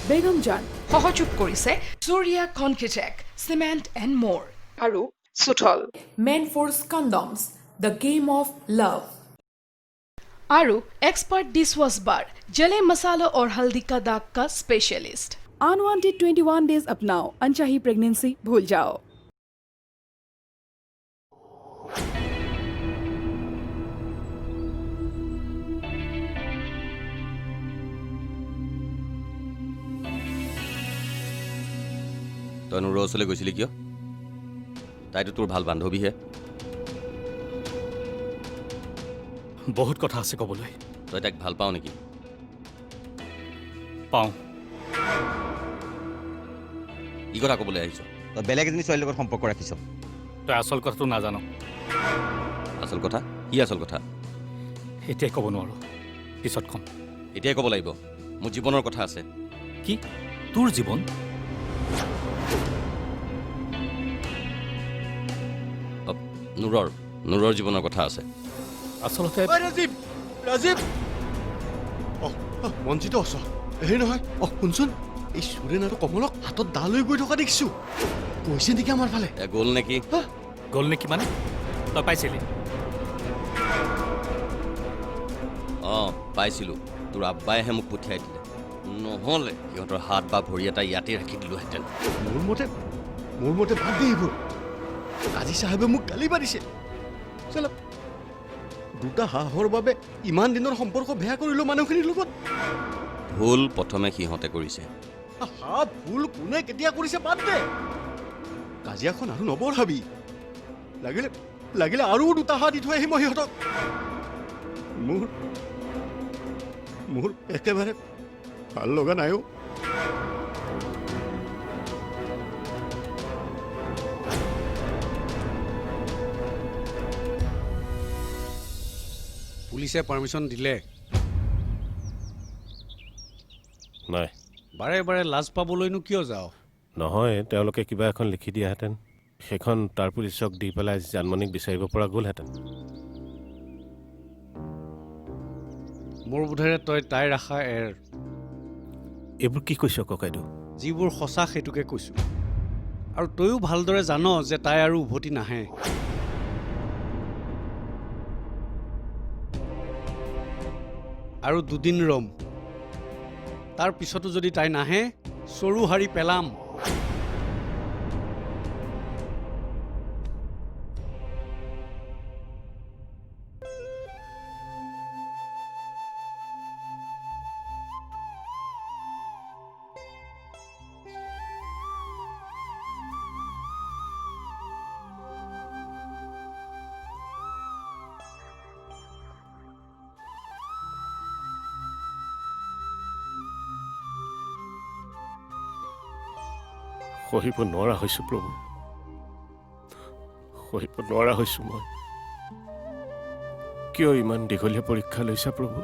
বেগম জান সহযোগ কৰিছে সূৰ্যা কনকিটেক চিমেণ্ট এণ্ড মোৰ আৰু সুথল Manforce condoms the game of love আৰু एक्सपर्ट डिशवॉश बार जले मसालों और हल्दी का दाग का स्पेशलिस्ट अनवांटेड 21 डेज अपनाओ अनचाही प्रेगनेंसी भूल जाओ তই নুৰৰ ওচৰলৈ গৈছিলি কিয় তাইতো তোৰ ভাল বান্ধৱীহে বহুত কথা আছে ক'বলৈ তই তাইক ভাল পাওঁ নেকি পাওঁ কি কথা ক'বলৈ আহিছ তই বেলেগ এজনী ছোৱালীৰ লগত সম্পৰ্ক ৰাখিছ তই আচল কথাটো নাজানো আচল কথা কি আচল কথা এতিয়াই ক'ব নোৱাৰো পিছত ক'ম এতিয়াই ক'ব লাগিব মোৰ জীৱনৰ কথা আছে কি তোৰ জীৱন নুৰৰ জীৱনৰ কথা আছে আচলতে ৰাজীৱ ৰাজীৱ মঞ্জিত আছ হেৰি নহয় শুনচোন এই সুৰেণ আৰু কমলক হাতত দা লৈ গৈ থকা দেখিছো কৈছে নেকি আমাৰ ফালে গ'ল নেকি গ'ল নেকি মানে তই পাইছিলি পাইছিলোঁ তোৰ আব্বাইহে মোক পঠিয়াই দিলে নহ'লে সিহঁতৰ হাত বা ভৰি এটা ইয়াতে ৰাখি দিলোহেঁতেন মোৰ মতে বাদ দে এইবোৰ কাজী চাহেবে মোক গালি পাৰিছে দুটা হাঁহৰ বাবে ইমান দিনৰ সম্পৰ্ক বেয়া কৰিলো মানুহখিনিৰ লগত ভুল প্ৰথমে সিহঁতে কৰিছে ভুল কোনে কেতিয়া কৰিছে বাদ দে কাজিয়াখন আৰু নবঢ়াবি লাগিলে আৰু দুটা হাঁহ দি থৈ আহিম মই সিহঁতক মোৰ একেবাৰে ভাল লগা নাইও পুলিচে পাৰ্মিশ্যন দিলে নাই বাৰে বাৰে লাজ পাবলৈনো কিয় যাওঁ নহয় তেওঁলোকে কিবা এখন লিখি দিয়াহেঁতেন সেইখন তাৰ পুলিচক দি পেলাই জানমণিক বিচাৰিব পৰা গ'লহেঁতেন মোৰ বোধেৰে তই তাইৰ আশা এইবোৰ কি কৈছ ককাইদেউ যিবোৰ সঁচা সেইটোকে কৈছোঁ আৰু তয়ো ভালদৰে জান যে তাই আৰু উভতি নাহে আৰু দুদিন ৰম তাৰ পিছতো যদি তাই নাহে চৰু হাৰি পেলাম সহিব নোৱাৰা হৈছোঁ প্ৰভু সহিব নোৱাৰা হৈছোঁ মই কিয় ইমান দীঘলীয়া পৰীক্ষা লৈছা প্ৰভু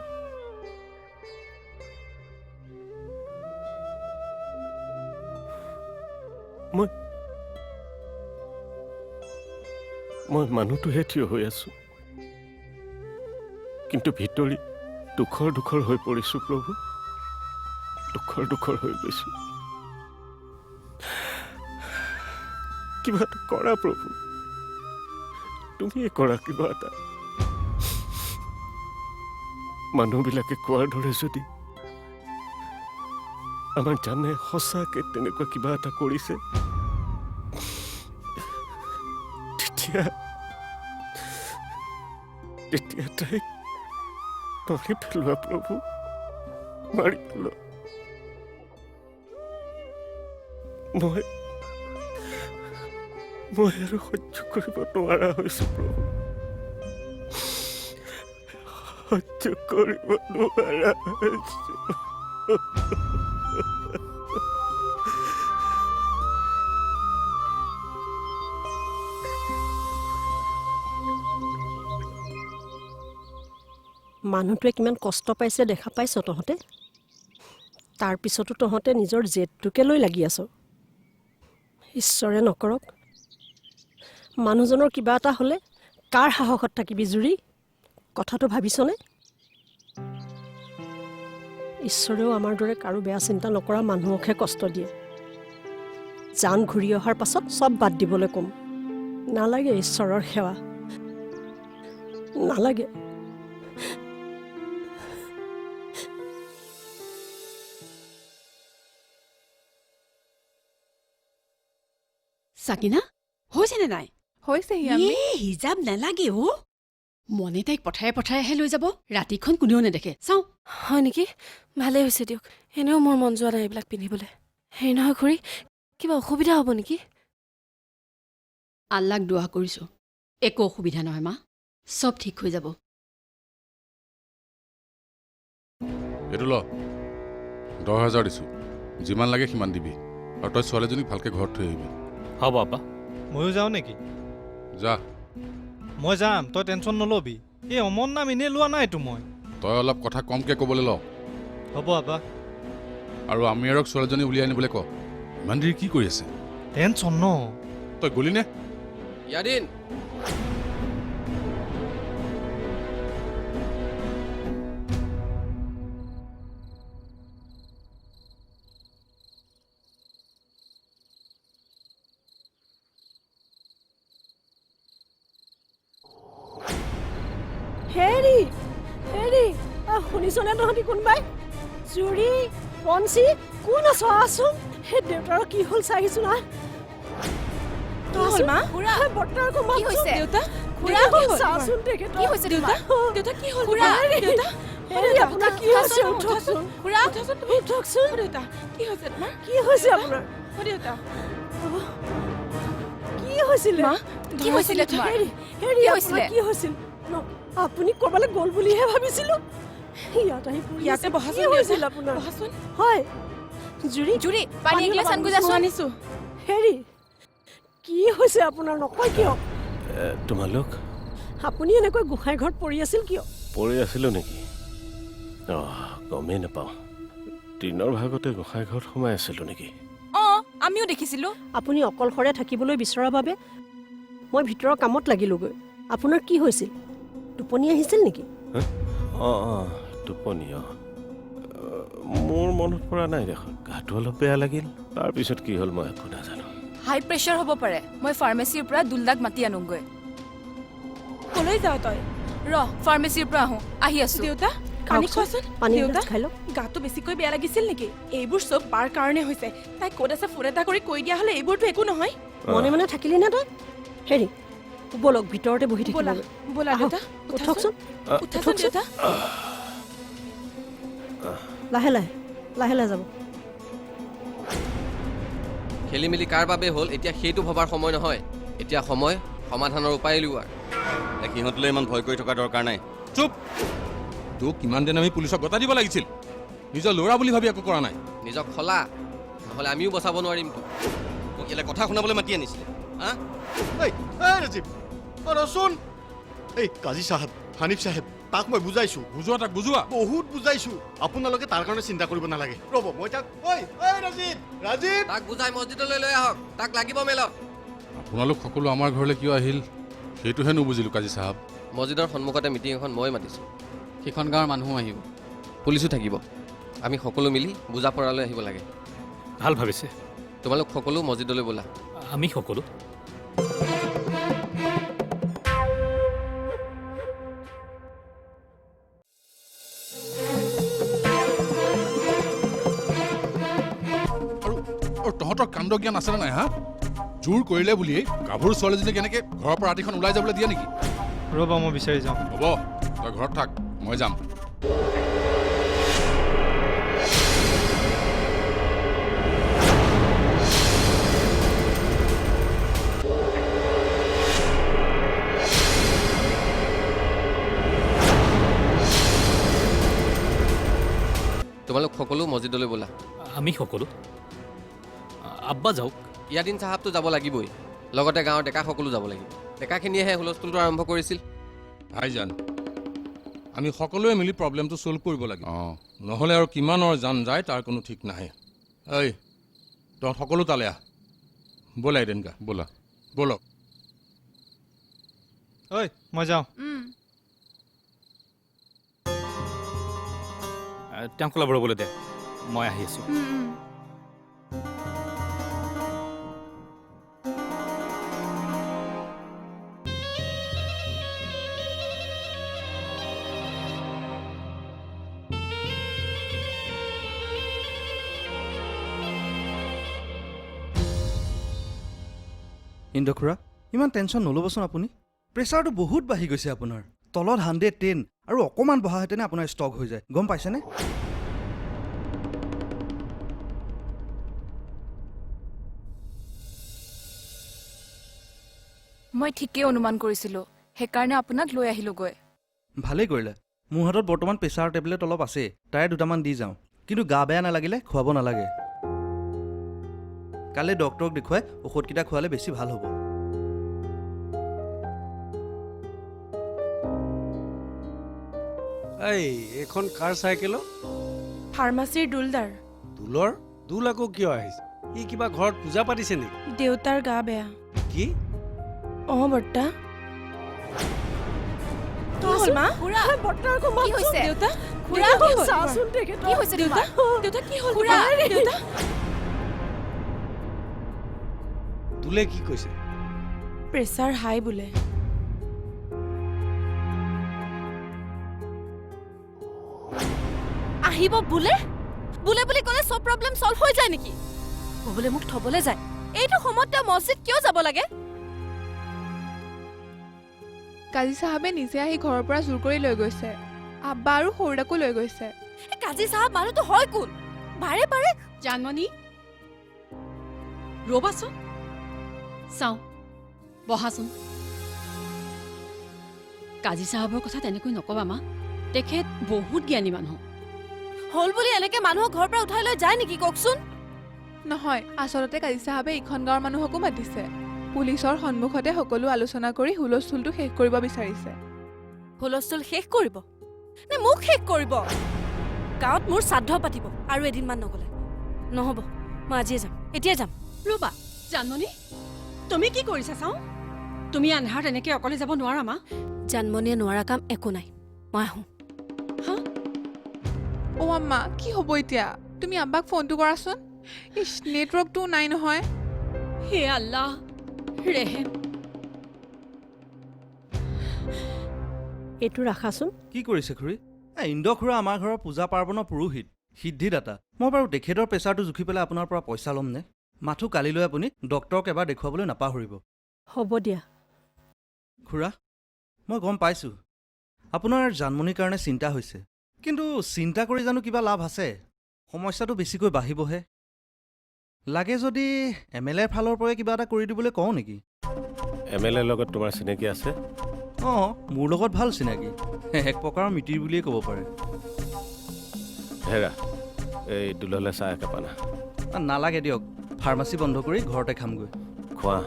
মই মানুহটোহে থিয় হৈ আছো কিন্তু ভিতৰি দুখৰ হৈ পৰিছো প্ৰভু দুখৰ হৈ গৈছো কিবা এটা কৰা প্ৰভু তুমিয়ে কৰা কিবা এটা মানুহবিলাকে কোৱাৰ দৰে যদি আমাৰ জানে সঁচাকে তেনেকুৱা কিবা এটা কৰিছে তেতিয়া তাইক মাৰি পেলোৱা প্ৰভু মাৰি পেলোৱা মই আৰু সহ্য কৰিব নোৱাৰা হৈছো প্ৰভু সহ্য কৰিব নোৱাৰা হৈছো মানুহটোৱে কিমান কষ্ট পাইছে দেখা পাইছ তহঁতে তাৰপিছতো তহঁতে নিজৰ জেদটোকে লৈ লাগি আছ ঈশ্বৰে নকৰক মানুহজনৰ কিবা এটা হ'লে কাৰ সাহসত থাকিবি জুৰি কথাটো ভাবিছনে ঈশ্বৰেও আমাৰ দৰে কাৰো বেয়া চিন্তা নকৰা মানুহকহে কষ্ট দিয়ে। জান ঘূৰি অহাৰ পাছত চব বাদ দিবলৈ ক'ম। নালাগে ঈশ্বৰৰ সেৱা, নালাগে। চাকিনা হৈছেনে নাই? হৈছে হিজাব নালাগে অ'। মনে তাইক পঠাই পঠাইহে লৈ যাব, ৰাতিখন কোনেও নেদেখে। চাওঁ হয় নেকি? ভালেই হৈছে দিয়ক। এনেও মোৰ মন যোৱা নাই এইবিলাক পিন্ধিবলৈ। হেৰি নহয় খুৰী, কিবা অসুবিধা হ'ব নেকি? আল্লাক দোৱা কৰিছোঁ, একো অসুবিধা নহয় মা, চব ঠিক হৈ যাব। এইটো ল 10,000 দিছোঁ, যিমান লাগে সিমান দিবি, আৰু তই ছোৱালীজনীক ভালকৈ ঘৰত থৈ আহিবি। হ'ব আপা। ময়ো যাওঁ নেকি? যা। মই যাম, তই টেনশ্যন নল'বি। এই অমন নাম এনেই লোৱা নাইতো মই। তই অলপ কথা কমকৈ ক'বলৈ ল। হ'ব আপা। আৰু আমিৰক ছোৱালীজনী উলিয়াই আনিবলৈ ক। ইমান দেৰি কি কৰি আছে? টেনশ্যন ন। তই গলি নে? ইয়াদিন হেৰি হেৰি শুনিছনে তহঁতি কোনোবাই? জুৰি বঞ্চি কোন আছ? আছোন। সেই দেউতাৰ কি হ'ল চাইছো না। আপুনি ক'ৰবালৈ গ'ল বুলিহে ভাবিছিলো। ইয়াত আহি ইয়াতে বহাছিল আপোনাৰ। হয় জুৰি জুৰি পানী এগিলাচ আনিছো। হেৰি কি হৈছে আপোনাৰ? নকয় কিয়? তোমালোক আপুনি এনেকৈ গোসাঁই ঘৰত পৰি আছিল কিয়? পৰি আছিলো নেকি? গমেই নাপাওঁ। দিনৰ ভাগতে গোসাঁই ঘৰত সোমাই আছিলো নেকি? আমিও দেখিছিলো। আপুনি অকলশৰে থাকিবলৈ বিচৰাৰ বাবে মই ভিতৰৰ কামত লাগিলোগৈ। আপোনাৰ কি হৈছিল? টোপনি আহিছিল নেকি? টোপনি মোৰ মনত পৰা নাই দেখোন। গাটো অলপ বেয়া লাগিল, তাৰপিছত কি হ'ল মই একো নাজানো। হাই প্ৰেছাৰ হ'ব পাৰে। মই ফাৰ্মেচীৰ পৰা দুলদাক মাতি আনোগৈ। কলৈ যাওঁ তই? ফাৰ্মেচীৰ পৰা আহি আছো। দেউতা পানী খোৱাচোন। দেউতা খাই লওক। গাটো বেছিকৈ বেয়া লাগিছিল নেকি? এইবোৰ চব বাৰ কাৰণে হৈছে। তাই ক'ত আছে ফোন এটা কৰি কৈ দিয়া হ'লে এইবোৰতো একো নহয়। মনে মনে থাকিলি নে তই? হেৰি বলক ভিতৰতে বহি থাকিব। ব'লা দেউতা, উঠকচোন উঠাচোন দেউতা। লাহে লাহে লাহে লাহে যাব। খেলি মেলি কাৰ বাবে হ'ল এতিয়া সেইটো ভবাৰ সময় নহয়। এতিয়া সময় সমাধানৰ উপায় উলিওৱাৰ। সিহঁতলৈ ইমান ভয় কৰি থকা দৰকাৰ নাই। চুপ! তোক কিমান দিন আমি পুলিচক গতা দিব লাগিছিল। নিজৰ ল'ৰা বুলি ভাবি একো কৰা নাই। নিজক খলা, নহ'লে আমিও বচাব নোৱাৰিম। তোক ইয়ালৈ কথা শুনাবলৈ মাতি আনিছিলে। ৰাজীৱ ৰচোন। এই কাজী চাহেব, হানিফ চাহেব, তাক মই বুজাইছো। বুজোৱা, তাক বুজোৱা। বহুত বুজাইছো। আপোনালোকে তাৰ কাৰণে চিন্তা কৰিব নালাগে। ৰ'ব মই তাক ৰাজীৱ ৰাজীৱ তাক বুজাই মছজিদলৈ লৈ আহক। তাক লাগিব মেলত। আপোনালোক সকলো আমাৰ ঘৰলৈ কিয় আহিল সেইটোহে নুবুজিলোঁ কাজী চাহাব। মছজিদৰ সন্মুখতে মিটিং এখন মই মাতিছোঁ। সেইখন গাঁৱৰ মানুহো আহিব, পুলিচো থাকিব। আমি সকলো মিলি বুজা পৰালৈ আহিব লাগে। ভাল ভাবিছে। তোমালোক সকলো মছজিদলৈ ব'লা। আমি সকলো তহঁতৰ কাণ্ড জ্ঞান আছেনে নাই? হা, জোৰ কৰিলে বুলিয়েই গাভৰু ছোৱালীজনীক কেনেকৈ ঘৰৰ পৰা ৰাতিখন ওলাই যাবলৈ দিয়ে নেকি? ৰ'বা মই বিচাৰি যাওঁ। হ'ব, তই ঘৰত থাক, মই যাম। তোমালোক সকলো মছজিদলৈ ব'লা। আমি সকলো। আব্বা যাওক। ইয়াদিন চাহাবটো যাব লাগিবই, লগতে গাঁৱৰ ডেকা সকলো যাব লাগিব। ডেকাখিনিয়েহে হুলস্থুলটো আৰম্ভ কৰিছিল। ভাইজান, আমি সকলোৱে মিলি প্ৰব্লেমটো ছল্ভ কৰিব লাগিব। নহ'লে আৰু কিমানৰ জান যায় তাৰ কোনো ঠিক নাহে। ঐ তহঁত সকলো তালে আহ। ব'লা এদিনকা, ব'লা ব'লক। ঐ মই যাওঁ। তেওঁক অলপ ৰ'বলৈ দে মই আহি আছোঁ ইন্দ্ৰখুৰা ইমান টেনশ্যন নল'বচোন আপুনি প্ৰেছাৰটো বহুত বাঢ়ি গৈছে আপোনাৰ তলত 110 আৰু অকণমান বহাহেঁতেনে আপোনাৰ ষ্টক হৈ যায় গম পাইছেনে মই ঠিকেই অনুমান কৰিছিলোঁ সেইকাৰণে আপোনাক লৈ আহিলোগৈ ভালেই কৰিলে মোৰ হাতত বৰ্তমান প্ৰেছাৰ টেবলেট অলপ আছে তাৰে দুটামান দি যাওঁ কিন্তু গা বেয়া নালাগিলে খুৱাব নালাগে কালি ডক্টৰক দেখুৱাই ঔষধকেইটা খোৱালে বেছি ভাল হ'ব এইখন কাৰ চাইকেল ফাৰ্মাচীৰ দুলদাৰ দুলৰ দুল আকৌ কিয় আহিছে ই কিবা ঘৰত পূজা পাতিছে নেকি দেউতাৰ গা বেয়া কি বৰ্তা কি হ'ল মা বৰ্তাৰ কি হৈছে দেউতা চাচোন কি হৈছে দেউতা দেউতা কি হ'ল দেউতা দুলে কি কৈছে প্ৰেছাৰ হাই বোলে আহিব বোলে বোলে বুলি ক'লে চব প্ৰব্লেম সলভ হৈ যায় নেকি বোলে মোক থবলৈ যায় এইটো সময়ত তেওঁ মছজিদ কিয় যাব লাগে কাজী চাহাবে নিজে আহি ঘৰৰ পৰা চুৰ কৰি লৈ গৈছে আব্বা আৰু সৰুদাকো লৈ গৈছে কাজী চাহাব মানুহটো হয় কোন বাৰে বাৰে জানমণি ৰ'বাচোন চাওঁ বহাচোন কাজী চাহাবৰ কথা তেনেকৈ নকবা মা তেখেত বহুত জ্ঞানী মানুহ হল বুলি এনেকে মানুহক ঘৰৰ পৰা উঠাই লৈ যায় নেকি কওকচোন নহয় আচলতে কাজী চাহাবে ইখন গাঁৱৰ মানুহকো মাতিছে পুলিচৰ সন্মুখতে সকলো আলোচনা কৰি হুলস্থুলটো শেষ কৰিব বিচাৰিছে হুলস্থুল শেষ কৰিব নে মোক শেষ কৰিব গাঁৱত মোৰ শ্ৰাদ্ধ পাতিব আৰু এদিনমান নগ'লে নহ'ব মই আজিয়ে যাম এতিয়া যাম ৰ'বা জানমণি তুমি কি কৰিছা চাওঁ তুমি আন্ধাৰত এনেকে অকলে যাব নোৱাৰা মা জানমণিয়ে নোৱাৰা কাম একো নাই মই আহোঁ আম্মা কি হ'ব এতিয়া তুমি আব্বাক ফোনটো কৰাচোন ইছ নেটৱৰ্কটো নাই নহয় হে আল্লাহ ৰেহেম এইটো ৰাখাচোন কি কৰিছে খুৰী ইন্দ্ৰখুৰা আমাৰ ঘৰৰ পূজা পাৰ্বণৰ পুৰোহিত সিদ্ধিদাতা মই বাৰু তেখেতৰ প্ৰেছাৰটো জুখি পেলাই আপোনাৰ পৰা পইচা ল'ম নে মাথো কালিলৈ আপুনি ডক্টৰক এবাৰ দেখুৱাবলৈ নাপাহৰিব হ'ব দিয়া খুৰা মই গম পাইছোঁ আপোনাৰ জানমণিৰ কাৰণে চিন্তা হৈছে কিন্তু চিন্তা কৰি জানো কিবা লাভ আছে সমস্যাটো বেছিকৈ বাঢ়িবহে লাগে যদি MLA ফালৰ পৰাই কিবা এটা কৰি দিবলৈ কওঁ নেকি MLA লগত তোমাৰ চিনাকি আছে মোৰ লগত ভাল চিনাকি এক প্ৰকাৰৰ মিতিৰ বুলিয়েই ক'ব পাৰে হেৰা এই দুলহলে চাহ একাপ আনা নালাগে দিয়ক ফাৰ্মাচী বন্ধ কৰি ঘৰতে খামগৈ খোৱা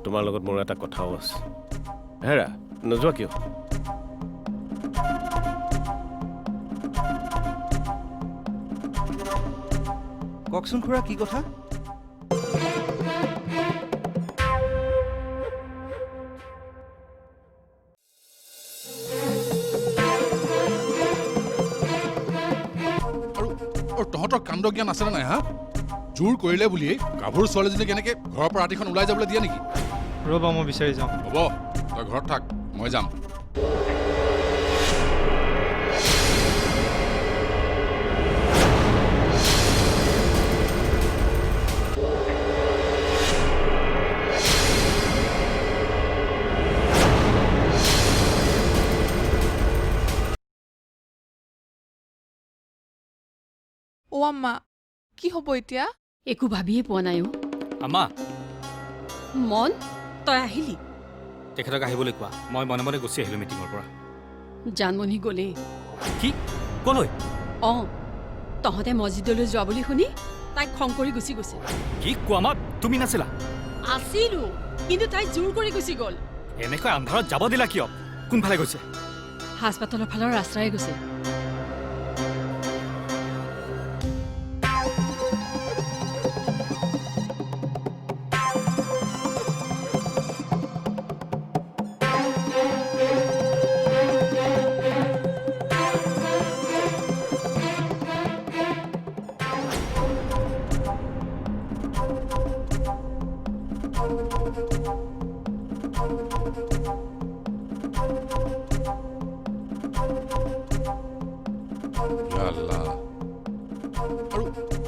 তোমাৰ লগত মোৰ এটা কথাও আছে হেৰা নোযোৱা কিয় কওকচোন খুৰা কি কথা আৰু তহঁতৰ কাণ্ড জ্ঞান আছেনে নাই হা জোৰ কৰিলে বুলিয়েই গাভৰু ছোৱালীজনীক কেনেকে ঘৰৰ পৰা ৰাতিখন ওলাই যাবলৈ দিয়ে নেকি ৰ'বা মই বিচাৰি যাওঁ হ'ব তই ঘৰত থাক মই যাম আম্মা কি হ'ব এতিয়া একো ভাবিয়ে পোৱা নাই আম্মা মন তই আহিলি তেখেতক আহিবলৈ কোৱা মই মনে মনে গুচি আহিলোঁ মিটিঙৰ পৰা জানমণি গ'লেই কি ক'লৈ তহঁতে মছজিদলৈ যোৱা বুলি শুনি তাইক খং কৰি গুচি গৈছে কি কোৱা মা তুমি নাছিলা আছিলো কিন্তু তাই জোৰ কৰি গুচি গ'ল এনেকৈ আন্ধাৰত যাব দিলা কিয় কোনফালে গৈছে হাস্পাতালৰ ফালৰ ৰাস্তাৰে গৈছে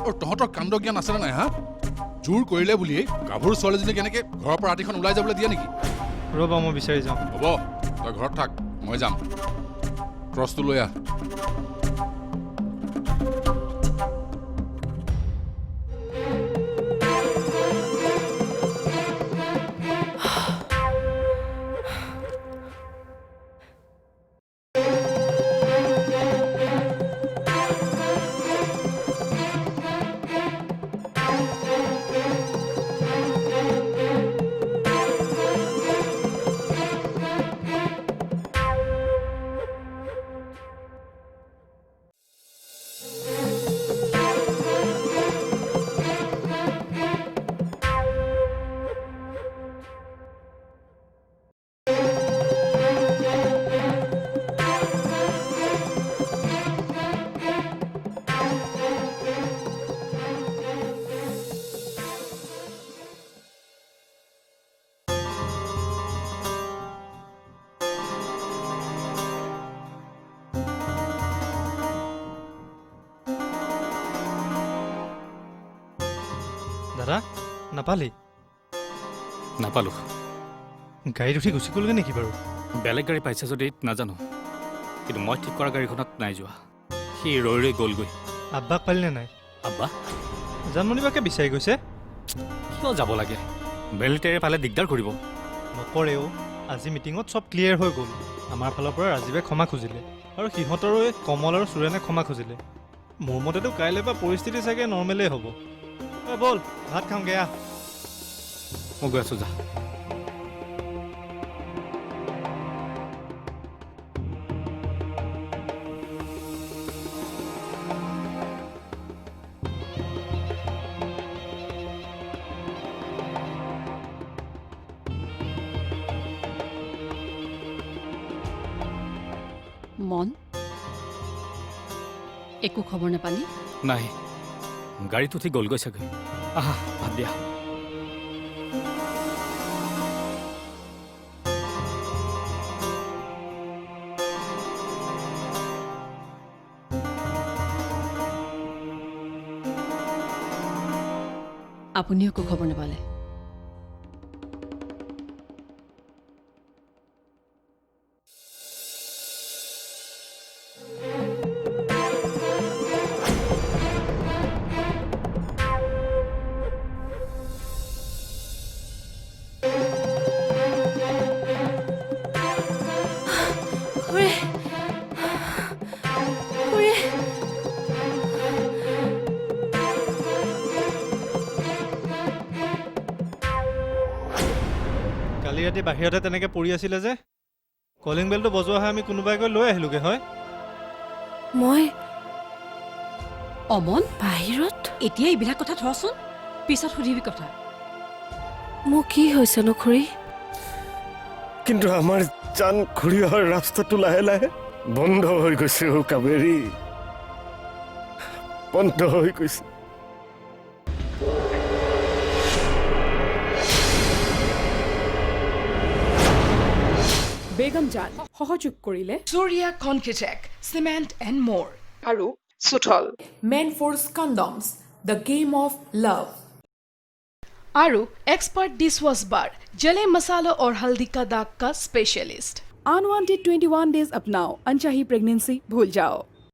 আৰু তহঁতৰ কাণ্ড জ্ঞান আছেনে নাই হা জোৰ কৰিলে বুলিয়েই গাভৰু ছোৱালীজনীক এনেকে ঘৰৰ পৰা ৰাতিখন ওলাই যাবলৈ দিয়ে নেকি ৰ'বা মই বিচাৰি যাওঁ হ'ব তই ঘৰত থাক মই যাম ক্ৰছটো লৈ আহ দাদা নাপালি নাপালোঁ গাড়ীত উঠি গুচি গ'লগৈ নেকি বাৰু বেলেগ গাড়ী পাইছে যদি নাজানো কিন্তু মই ঠিক কৰা গাড়ীখনত নাই যোৱা সি ৰৈ ৰৈ গ'লগৈ আব্বাক পালিনে নাই আব্বা জানমণি বাকে বিচাৰি গৈছে কিয় যাব লাগে বেলটেৰে পালে দিগদাৰ কৰিব নকৰেও আজি মিটিঙত চব ক্লিয়াৰ হৈ গ'ল আমাৰ ফালৰ পৰা ৰাজীৱে ক্ষমা খুজিলে আৰু সিহঁতৰো এই কমল আৰু সুৰেণে ক্ষমা খুজিলে মোৰ মতেতো কাইলৈ পৰা পৰিস্থিতি চাগে নৰ্মেলেই হ'ব ব'ল ভাত খাওঁগে আহ মই গৈ আছোঁ যা মন একো খবৰ নাপালি নাই গাড়ীত উঠি গ'লগৈ চাগৈ আহা ভাত দিয়া আপুনিও একো খবৰ নাপালে কালি ৰাতি বাহিৰতে তেনেকৈ পৰি আছিলে যে কলিং বেলটো বজোৱা হয় আমি কোনোবাই গৈ লৈ আহিলোগৈ হয় মই অমন বাহিৰত এতিয়া এইবিলাক কথা থচোন পিছত সুধিবি কথা মোৰ কি হৈছেনো খুৰী কিন্তু আমাৰ জান ঘূৰি অহাৰ ৰাস্তাটো লাহে লাহে বন্ধ হৈ গৈছে অ' কাবেৰী বন্ধ হৈ গৈছে বেগম জান সহযোগ কৰিলে Surya Concretec, Cement and More. আৰু Suthol. Men Force Condoms, The Game of Love. আৰু Expert Dishwash Bar, जले मसालों और हल्दी का दाग का स्पेशलिस्ट. Unwanted 21 days अपनाओ अनचाही प्रेगनेंसी भूल जाओ